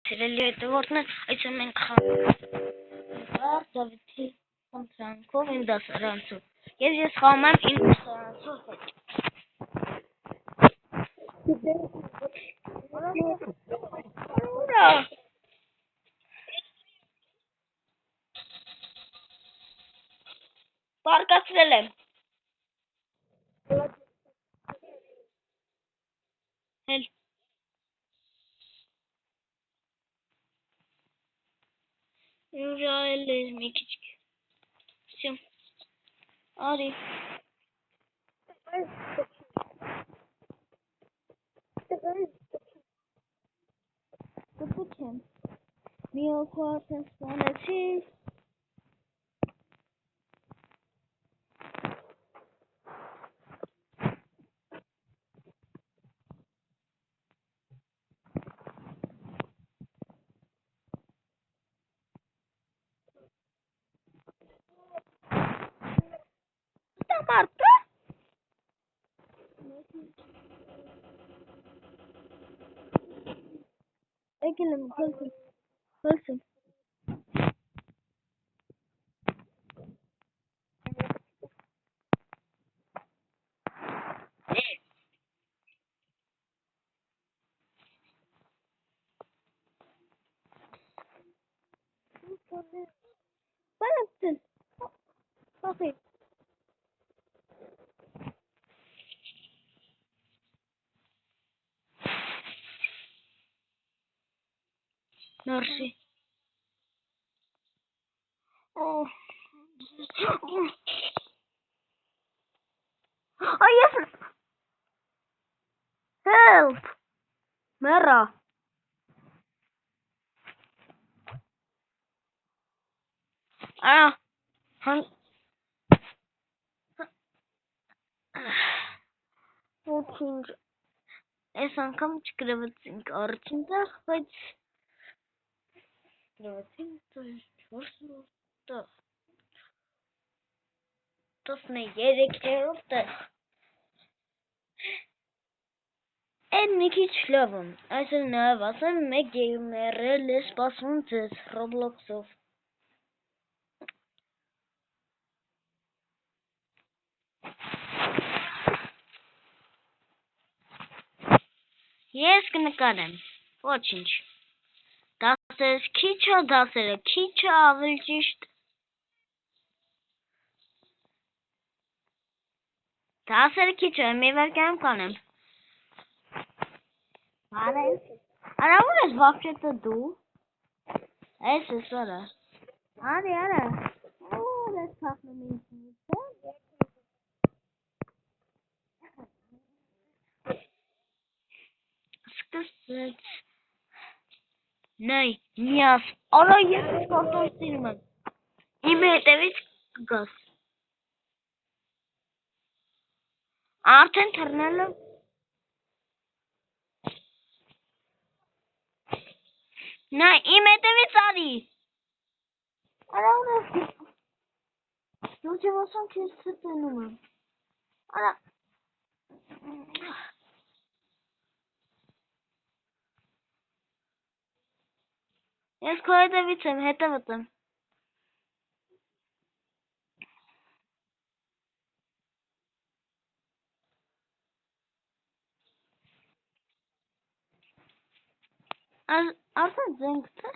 Սիրելի հետևորդներ, այսօր մենք խաղում Դավիթի ընտրանքով իմ դասարանցով և ես խաղում եմ իմ դասարանցու հետ։ Բարկացրել եմ։ Հել Ուժայել էր մի քիչ։ Всё։ Արի։ Կպուչեմ։ Մի օքու արդեն սպանեցի։ Մարտը։ Եկել եմ խլսում։ Բանացել։ Ախի։ Նորսի։ Yes. Help. Mera. Ոչինչ։ Այս անգամ չգրվեցինք առաջին տեղ, բայց գրվեցինք 13-րդ տեղ։ Էն մի քիչ լավ եմ։ Այսօր նաև ասեմ, մեկ գեյմերել է սպասվում ձեզ Roblox-ով։ Ես կնկարեմ, ոչինչ, դասերս քիչ է, դասերը քիչ է, ավելի ճիշտ, դասերը քիչ է, մի վարկայում կանեմ, արա ուր ես վախճետը դու, ես արա, արի, ուր ես թախնում ինձ միտը, սկսեց, նայ, միաս, արա ես կարտոն սիրում եմ, իմ հետևից կգաս, արդեն թռնել եմ, նայ, իմ հետևից արի, արա ուր ես, ոչ եմ ասում քեզ ցտնում եմ, արա, ես քո հետևից եմ, հետևդ եմ, արդեն զենք թե,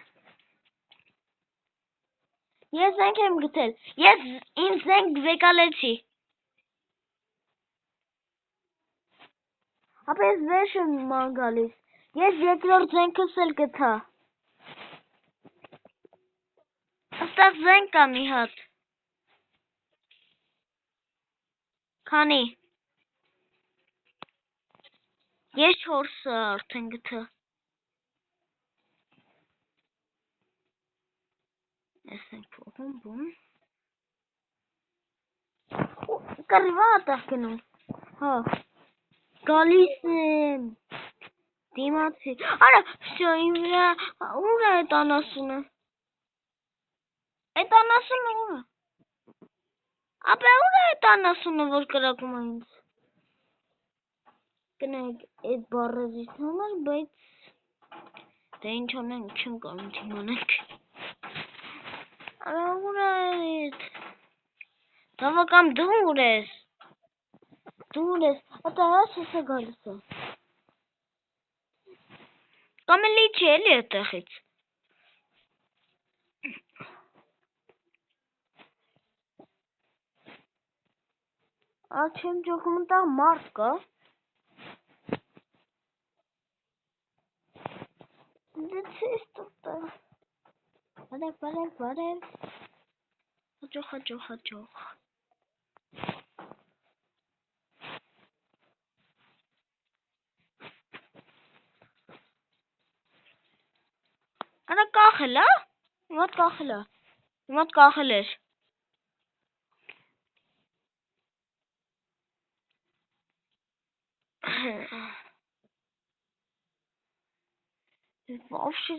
ես զենք եմ գտել, ես իմ զենք վեկալեցի, ապա ես վերջ եմ գալիս, ես երկրորդ զենքս էլ գտա, աստեղ զենք կա մի հատ, քանի, ես 4-ը արդեն գտա, ես ենք փոխում բում, կռվա ատեղ գնում, հա, գալիս եմ, դիմացի, արա, всё, իմ վրա, ուր է այդ անասունը, այդ անասունը ուր է, ապա ուր է այդ անասունը, որ կրակում է ինձ, կնայեք այդ բառերից համար, բայց Դե ինչ անենք, չեմ կարում թիմ անենք։ Արա ուր այդ։ Դավա կամ դու ուր ես։ Ատա ես է գալիս է։ Կամ էլի չի էլի այդտեղից։ Չեմ ջողում տա մարդ կա։ Դե ցես տա։ Բարև։ Հաջող։ Արա կախել է։ Հիմա կախել էր։ Вообще.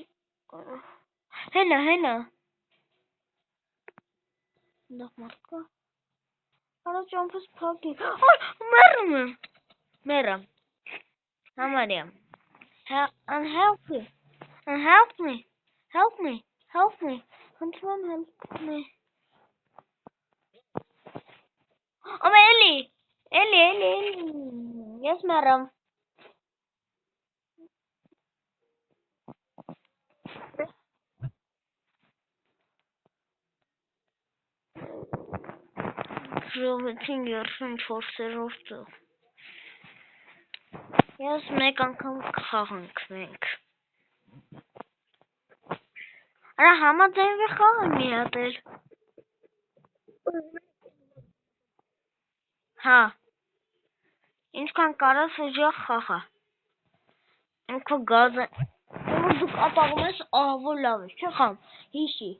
Հենա։ Դա մարդկա։ Արա ճամփս փակի։ Մեռամ։ Համարյա։ Help me. Help me. Խնդրում help me. Ամա էլի։ Ես մեռամ։ Ժողովրդին 34-րդ։ Ես մեկ անգամ կխաղանք մենք։ Արա համաձայնվի խաղը մի հատ էլ։ Հա։ Ինչքան կարաս ուժեղ խաղա։ Ինքո գազը։ Որ դու կատաղում ես, որ լավ է, չէ խամ։ Հիշի։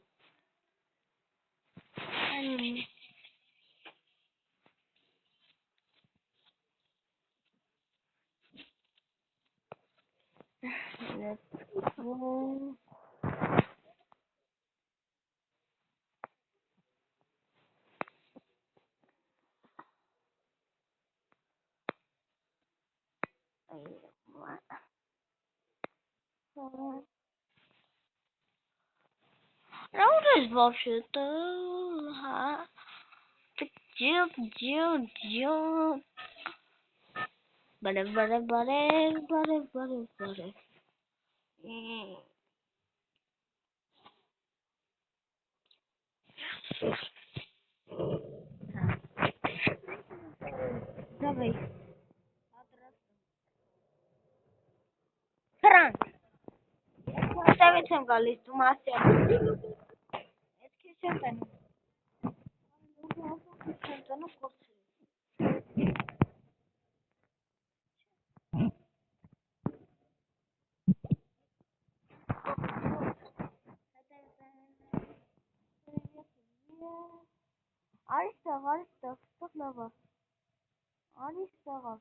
Рауда вообще-то. Так делать. Баре. Давай. Франк. Ставить сам галис, tu мастер. Это чем-то. Аристо, что нового? Аристо.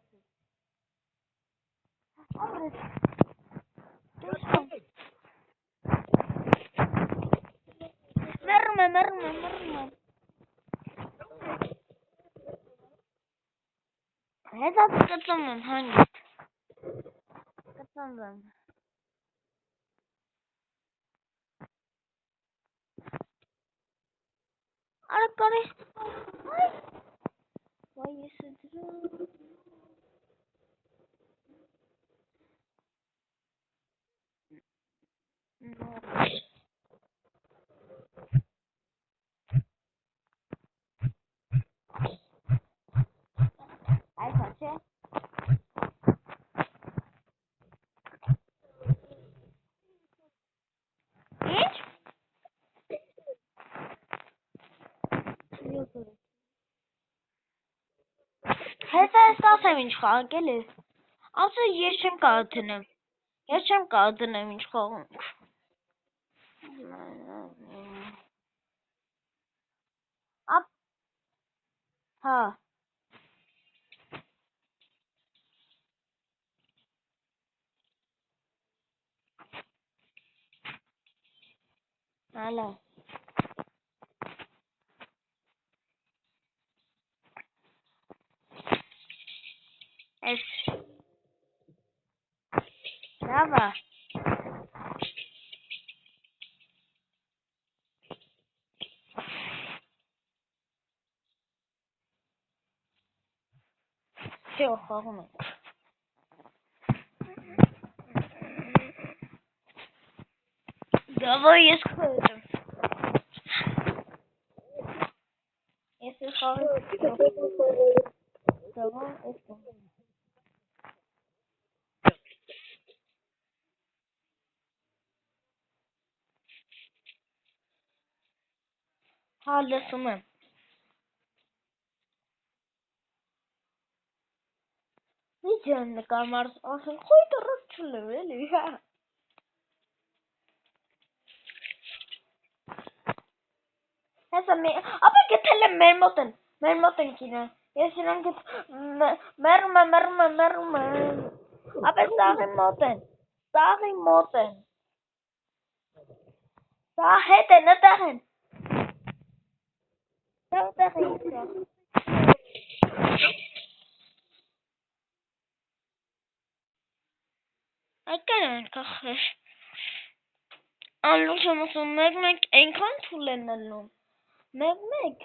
Мерма. Это катаман, ханит. Катаман. Ара кореш. Ой, есидру. Ай, хоче? Ինչ? Հետո ստացեմ ինչ խաղակել է։ Ասա ես չեմ կարող դնեմ ինչ խաղանք։ Հա։ Ալո։ Էս։ Լավ է։ Չէ, որ խաղում ենք։ Դավայ ես խաղում։ Ես խաղում։ Դավայ ես խաղում։ Հա, լսում եմ։ Իջան նկարմարս ասեն, խոյ դրած չլեմ, էլի, հա։ Հեսա ապա գտել եմ մեր մոտ են կինը։ Ես իրան մերում եմ։ Ապա սաղի մոտ են։ Սա հետ են, նտեղ են։ Նտեղ են սա։ Այկար են կախեր։ Անլուչ եմ ասում, մեկ ենքան թուլ են նլում։ Մեկ,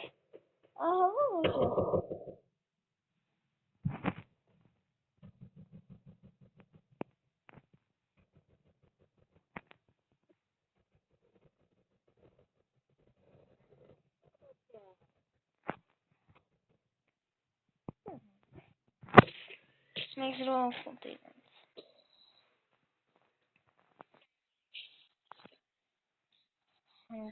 ահա ոչ է։ Մեկ զրով ֆոնտ իրենց։ Ես։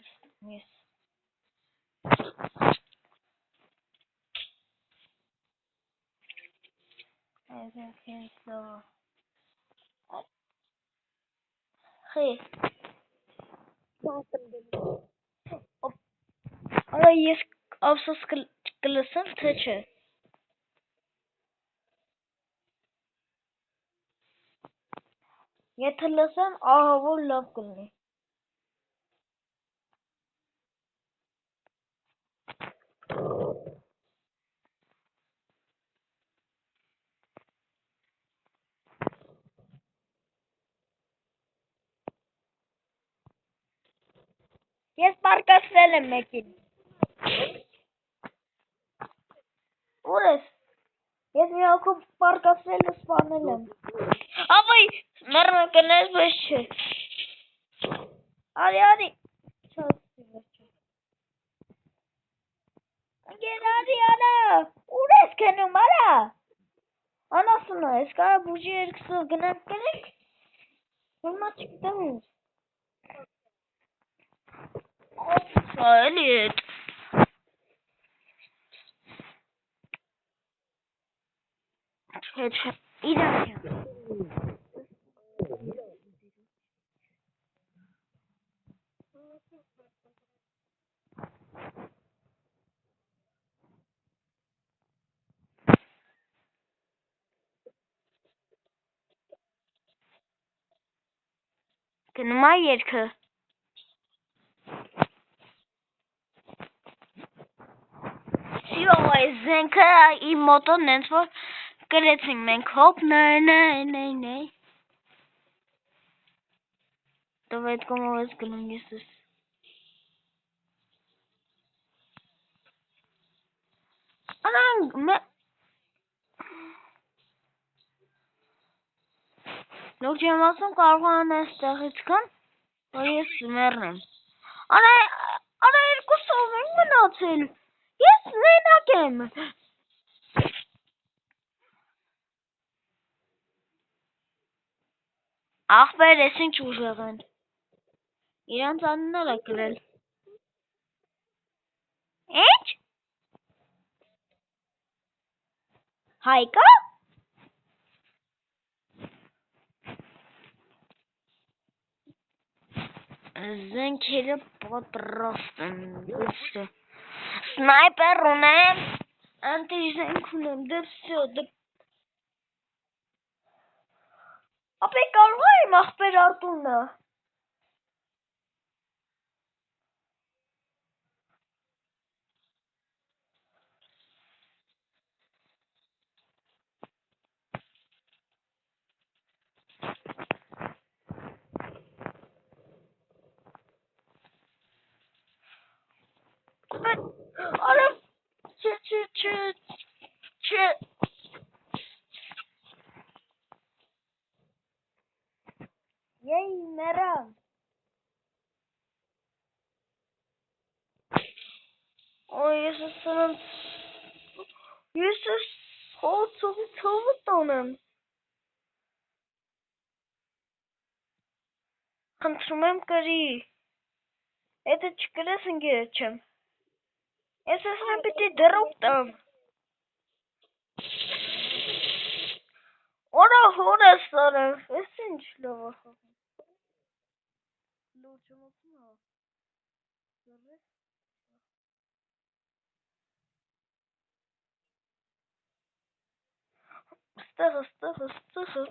Այսենք հենց լավա։ Խի։ Արա ես ավսոս կլսեմ, թե չէ։ Եթե լսեմ, ահա որ լավ կլինի։ Ես պարկասվել եմ մեկին։ Ուր ես։ Ես մի հոգու պարկասվել ու սպանել եմ։ Ավայ, մերմը կնես բես չէ։ Արի։ Չասի վերջը։ Ընգեր արա։ Ուր ես կենում արա։ Անասունը, ես կարա բուժի երկսով գնանք կնենք։ Հիմա չգիտեմ ինձ։ Սա էլի էտ։ Չէ, իրանք եմ։ Գնում այ երկը։ Սիով այս զենքը իմ մոտոն նենց որ կրեցինք մենք հոպ նայ։ Դով այդ կոմով ես գնում ես ես։ Անանք Լուք չեմ ասում կարող են այս տեղից կան, որ ես մեռնեմ։ Արա երկուսով ենք մնացել։ Ես մենակ եմ։ Ախպեր ես ինչ ուժեղ են։ Իրանց անուններ է գրել։ Ինչ։ Հայկա։ Զենքերը պատրաստ են։ Սնայպեր ունեմ, անտիզենք ունեմ, ապե կարող եմ ախպեր արտունը։ Արա, չէ, ես հոցովը տոնեմ։ Խնդրում եմ կրի։ Եթե չկրես ընկերը չեմ։ Ես ասեմ պիտի դրոպ տամ։ Օրա հոր ես սարև, ես ինչ լավ ախաղ։ Լուր չմոցում հա։ Ստեղը։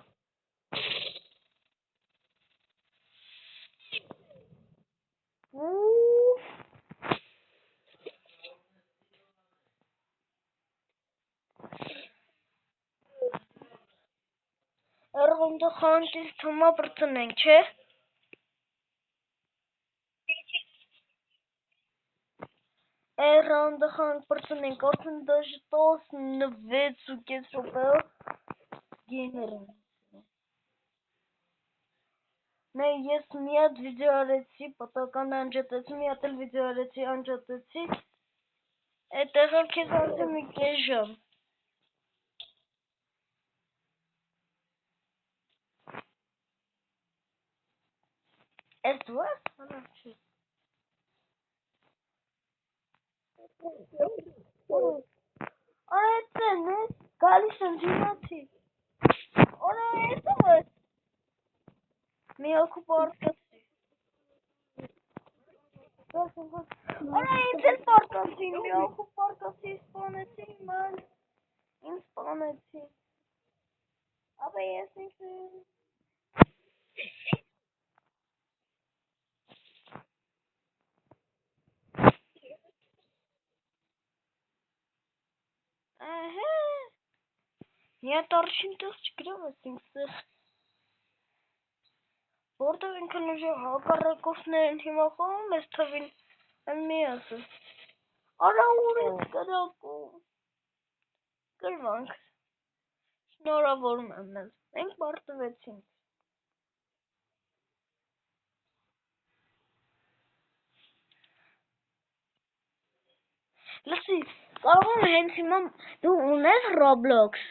Երղոնդը խանտիլ թմա բրծնենք, չէ։ Երղոնդը խանտ բրծնենք, արդեն դաժը 16 ու կես ռոպեով գեյմեր եմ։ Նե ես մի հատ վիդեո արեցի, պատական անջատեցի, մի հատ էլ վիդեո արեցի, անջատեցի, այդտեղ էլ քեզ արդեն մի կես ժամ։ Ես դու ես, հալա չի։ Արա էդ են, գալիս եմ ջինացի։ Արա էդ ես։ Մի հոգու պարկացի։ Արա ինձ էլ պարկացի, մի հոգու պարկացի, սպանեցի, ման, ինձ սպանեցի։ Աբա ես ինձ Ահե։ Միատ առաջին տեղ չգրավ ես ինձ որտև ինքն ուժը հակառակորդներն հիմա խաղում ես թվին են մի ասը։ Արա ուր ես կրակում։ Գրվանք։ Շնորհավորում եմ մեզ։ Մենք պարտվեցինք։ Լսի, կարող եմ հենց հիմա դու ունես Roblox։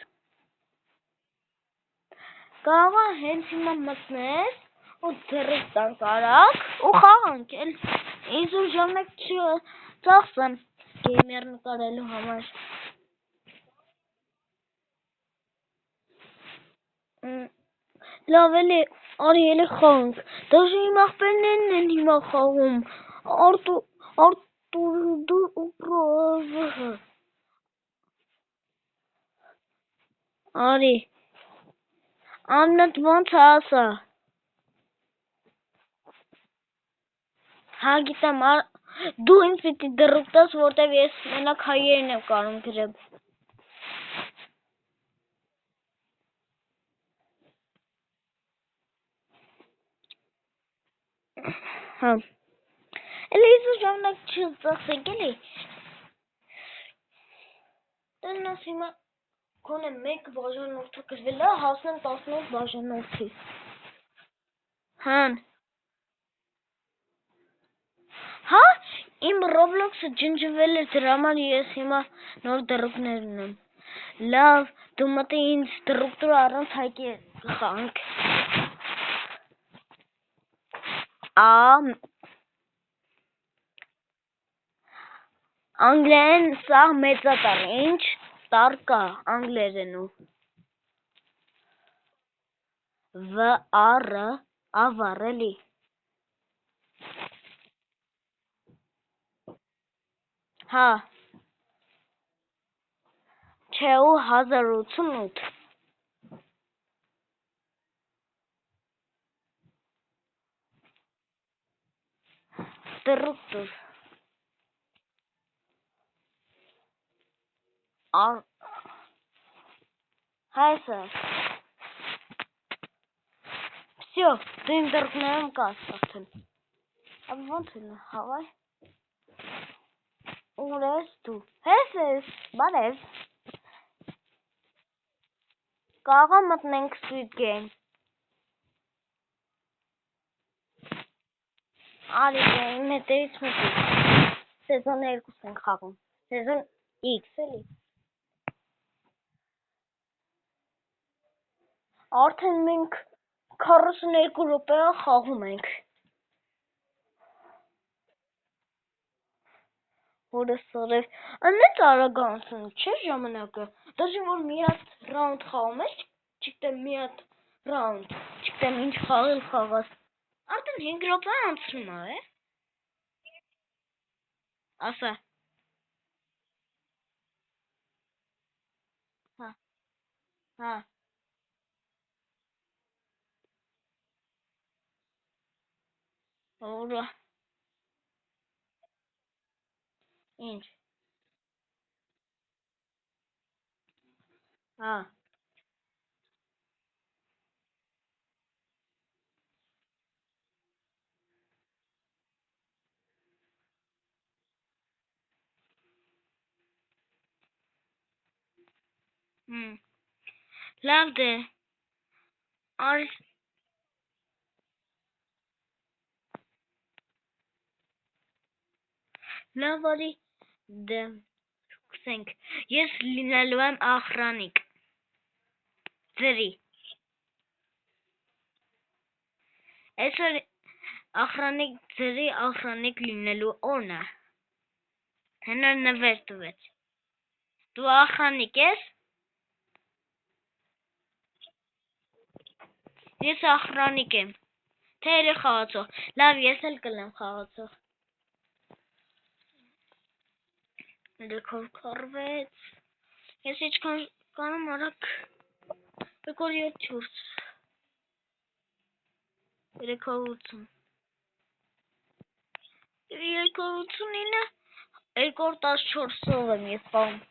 Կարող եմ հենց հիմա մտնես ու ձեռս տանք արագ ու խաղանք էլ ինձ ու ժամանակ չծախսեմ գեյմեր նկարելու համար։ Լավ էլի արի էլի խաղանք։ Դաժե իմ ախպերներն են հիմա խաղում։ Արտուր ու պրոզը։ Արի։ Ամնդ ոնց ասա։ Հա գիտեմ, դու ինձ պիտի դրուկ տաս, որտև ես մենակ հայերն եմ կարում գրեմ։ Հա։ Էլի իզու ժամանակ չծախսենք էլի։ Տնաս հիմա կոնե մեկ բաժանորդը գրվել է, հասնեմ 18 բաժանորդի։ Հան։ Հա, իմ Roblox-ը ջնջվել է, դրա համար ես հիմա նոր դրուկներ ունեմ։ Լավ, դու մտի ինձ դրուկ տուր առանց հայկի խանք։ Անգլերեն սա մեծատար, ինչ տար կա անգլերենու։ VR, ավար էլի։ Հա։ Չէ ու 1088։ Դրուկ տուր։ Հայսը։ Всё, դու իմ դրուկներում կաս արդեն։ Աբա ոնց էլ հավայ։ Ուր ես դու։ Հես ես, բարև։ Կարող եմ մտնենք Squid Game։ Արի իմ հետևից մտի։ Սեզոն 2 ենք խաղում։ Սեզոն X էլի։ Արդեն մենք 42 րոպե խաղում ենք։ Որը սարև։ Անենց արագանցում չէ ժամանակը։ Դաժե որ մի հատ ռաունդ խաղում ես, չգիտեմ մի հատ ռաունդ, չգիտեմ ինչ խաղաս։ Արդեն 5 րոպե անցնում է։ Ասա։ Հա։ Որը ինչ։ Հա։ Լավ դե։ Լավ արի դե սկսենք։ Ես լինելու եմ ախրանիկ։ Ձերի։ Այսօր ախրանիկ ձերի ախրանիկ լինելու օրն է։ Հենար նվեր տվեց։ Դու ախրանիկ ես։ Ես ախրանիկ եմ։ Թե էլի խաղացող։ Լավ, ես էլ կլեմ խաղացող։ Դեքոր կորվեց։ Ես իչքան կանեմ արակ 2-7 380 289 214-ով եմ ես խաղում։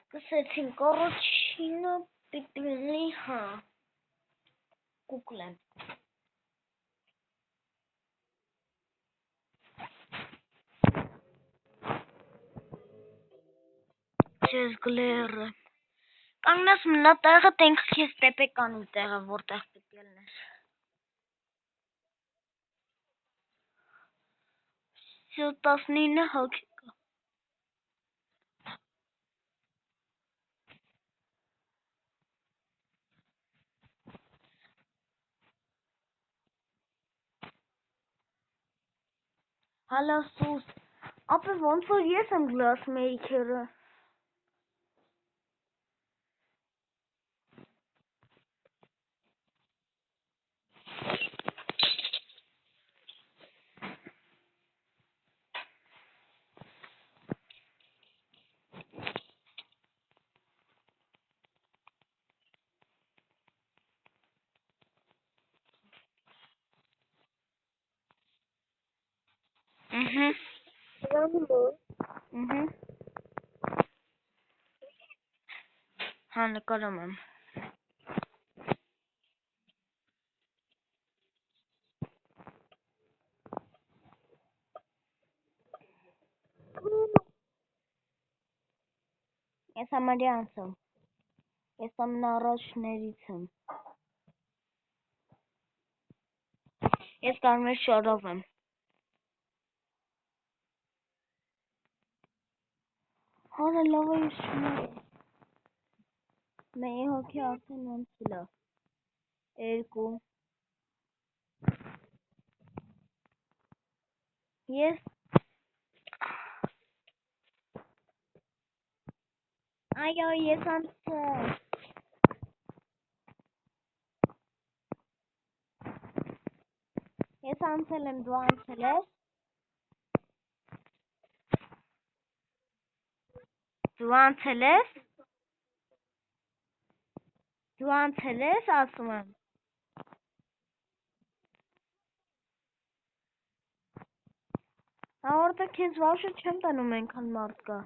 Սկսեցինք առաջինը պիտի ունի, հա, կուկլեմ։ Չես գլերը։ Կանգնած մնա տեղը, տենք քեզ տեպեկանի տեղը, որտեղ պիտի ելնես։ Սյո 19 հոգի կա։ Հալա սուս, ապե ոնց որ ես եմ գլասմեյքերը։ Հա, նկարում եմ։ Ես ամարյանց եմ։ Ես ամենառաջներից եմ։ Ես կարմիր շորով եմ։ Հորա լավ է ես չունեմ։ Մեի հոգի արդեն անցել է։ 2 Ես այո, ես անցել։ Ես անցել եմ, դու անցել ես։ Դու անցել ես։ Դու անցել ես, ասում եմ։ Որտեղ քեզ վաշը չեմ տանում այնքան մարդ կա։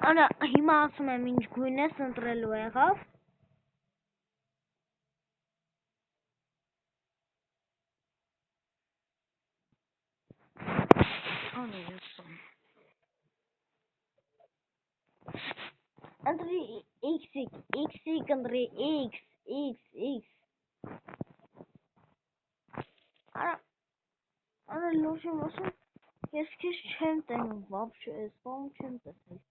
Արա հիմա ասում եմ ինչ գույն ես ընտրելու եղավ։ Ընտրի X ընտրի X։ Արա լուր եմ ասում, ես քեզ չեմ տենում, вообще, ես բան չեմ տեսել։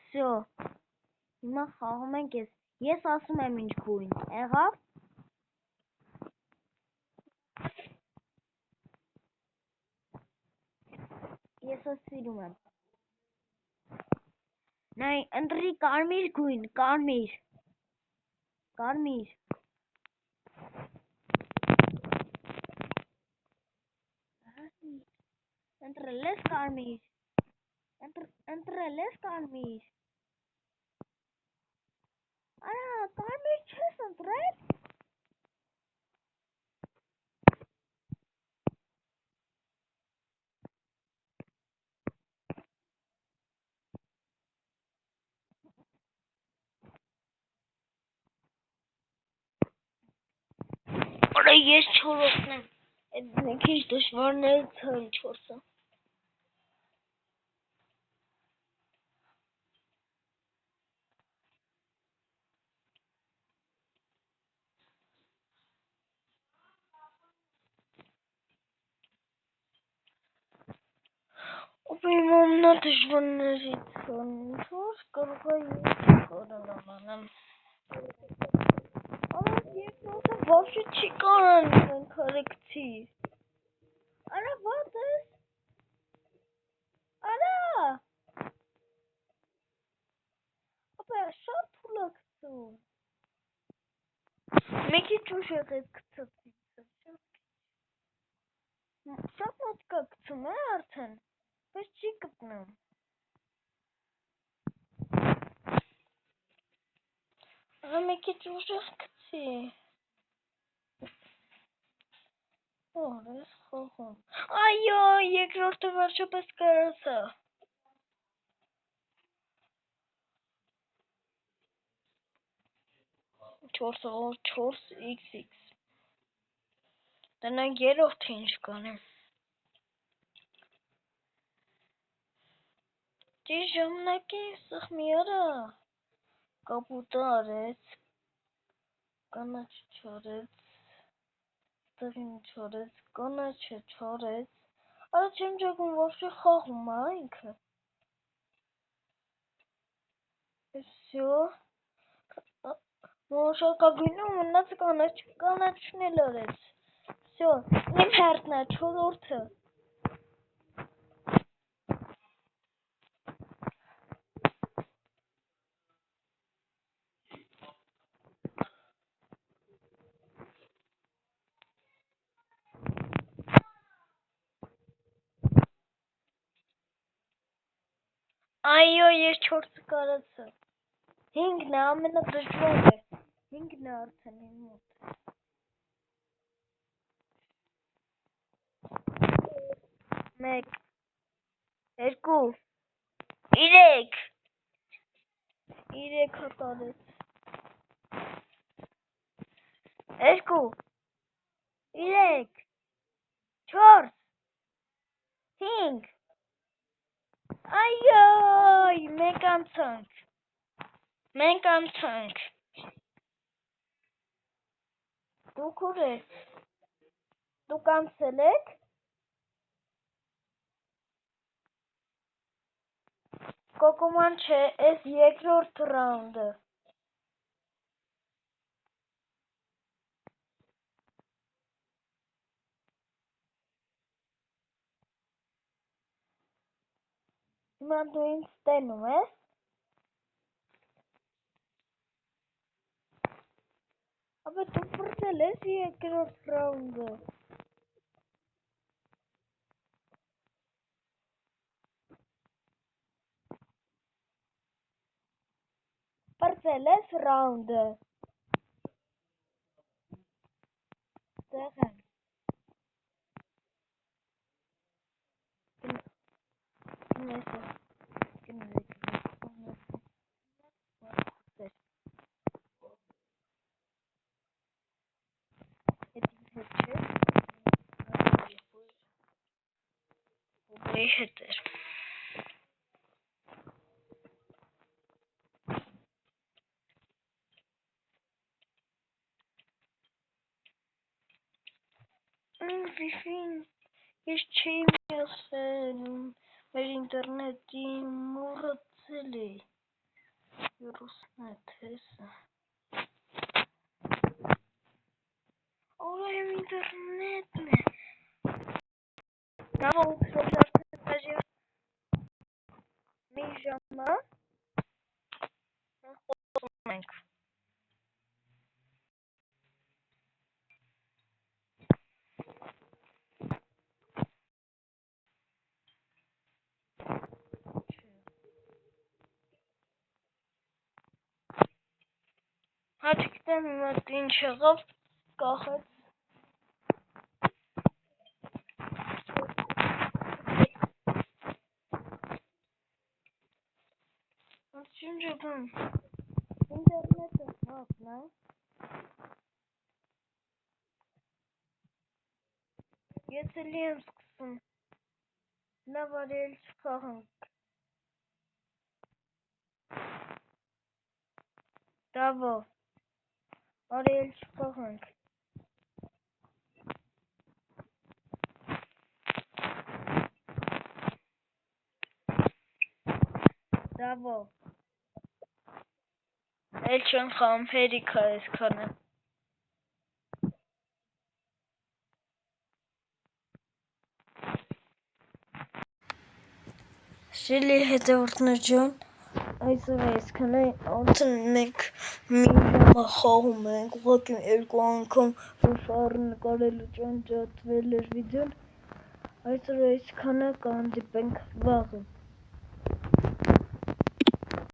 Всё, հիմա խաղում ենք ես ասում եմ ինչ գույն, եղավ։ Ես սիրում եմ։ Նայ, ընտրի կարմիր գույն, կարմիր։ Ընտրել ես կարմիր։ Ընտրել ես կարմիր։ Արա, կարմիր չես ընտրել։ Արա, ես չորրորդն եմ։ Այդ մի քիչ դժվարներից հա ինչ որսը։ Իմ ամենադժվարներից ինչ կարող է կարողանամ։ Արա երկրորդը вообще չի կարան կարեկցի։ Արա ո՞տ ես։ Արա։ Ապա շատ թույլ է գցում։ Մի քիչ ուշ եղեք գցեցի։ Շատ մոտ կա գցում է արդեն, բայց չի գտնում։ Արա մի քիչ ուշ գցի։ Ես խաղում։ Այո, երկրորդը վերջապես կարացա։ 4x։ Տնանք երրորդը ինչ կանեմ։ Ճիշտ ժամանակին սխմիարա կապուտը արեց, կանաչ չարեց, տղին չարեց, կանաչը չարեց, արա չեմ ճակում вообще խաղում է ինքը։ Всё, որոշակագույնը մնաց կանաչն էլ արեց։ Всё, իմ հերթն է, չորրորդը։ Այո, ես 4-ը կարացա։ 5-ն է, ամենադժվարը։ 5-ն է արդեն իմ մոտ։ 1 2 3 հատարեց 2 3 4 5 այո մենք անցանք դուք ուր եք դուք անցել եք կոկոման չէ էս երկրորդ ռաունդը հիմա դու ինձ ստենում ես ապա դու պրծել ես երկրորդ ռաունդը պրծել ես ռաունդը այստեղ եմ։ Բոբոյի հետ էր։ Վիֆին ես չի միասել, մեր ինտերնետի մոռացել է։ Վիրուսն է թեսը։ Օրայ ինտերնետն է։ ನಾವು продолжаем Mijama. Հաճիկտեմ մատ ինչ եղավ, կախեց։ Ինչ եղան, ինտերնետը հապն է։ Ես էլի եմ սկսում, լավ արել չխաղանք։ Դավո, արել չխաղանք։ Դավո, էլ չեն խաղում հերիքա ես քանը։ Շելի հետևորդներ ջան, այսօր այսքանը արդեն մենք մի ժամը խաղում ենք, ուղղակի երկու անգամ ռուշարը նկարելու ճանճատվել էր վիդեոն, այսօր այսքանը կհանդիպենք վաղը։